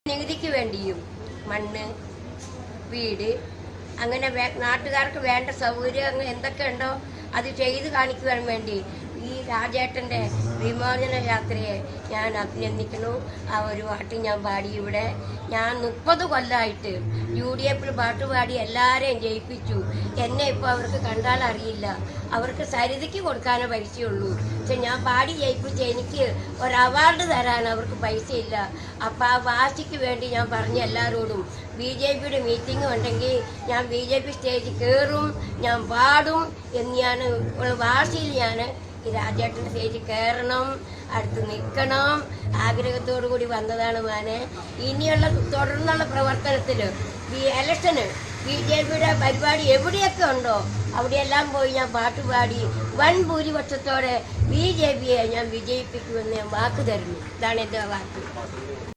നികുതിക്ക് വേണ്ടിയും മണ്ണ്, വീട്, അങ്ങനെ നാട്ടുകാർക്ക് വേണ്ട സൗകര്യം എന്തൊക്കെ ഉണ്ടോ അത് ചെയ്ത് കാണിക്കുവാൻ വേണ്ടി ഈ രാജേട്ടൻ്റെ വിമോചന യാത്രയെ ഞാൻ അഭിനന്ദിക്കുന്നു. ആ ഒരു പാട്ട് ഞാൻ പാടി. ഇവിടെ ഞാൻ 30 കൊല്ലമായിട്ട് UDF പാട്ട് പാടി എല്ലാവരെയും ജയിപ്പിച്ചു. എന്നെ ഇപ്പോൾ അവർക്ക് കണ്ടാൽ അറിയില്ല. അവർക്ക് സരിതയ്ക്ക് കൊടുക്കാനേ പൈസയുള്ളൂ. പക്ഷെ ഞാൻ പാടി ജയിപ്പിച്ച് എനിക്ക് ഒരു അവാർഡ് തരാൻ അവർക്ക് പൈസയില്ല. അപ്പം ആ വാശിക്ക് വേണ്ടി ഞാൻ പറഞ്ഞ എല്ലാവരോടും BJPയുടെ മീറ്റിംഗ് ഉണ്ടെങ്കിൽ ഞാൻ BJP സ്റ്റേജിൽ കയറും, ഞാൻ പാടും എന്ന് ഞാൻ വാശിയിൽ ഞാൻ ഈ രാജേട്ടൻ്റെ സ്റ്റേജിൽ കയറണം, അടുത്ത് നിൽക്കണം ആഗ്രഹത്തോടു കൂടി വന്നതാണ് മോനെ. ഇനിയുള്ള തുടർന്നുള്ള പ്രവർത്തനത്തിൽ ഈ ഇലക്ഷന് BJPയുടെ പരിപാടി എവിടെയൊക്കെ ഉണ്ടോ അവിടെയെല്ലാം പോയി ഞാൻ പാട്ടുപാടി വൻ ഭൂരിപക്ഷത്തോടെ BJPയെ ഞാൻ വിജയിപ്പിക്കുമെന്ന് ഞാൻ വാക്ക് തരുന്നു. ഇതാണ് എൻ്റെ വാക്ക്.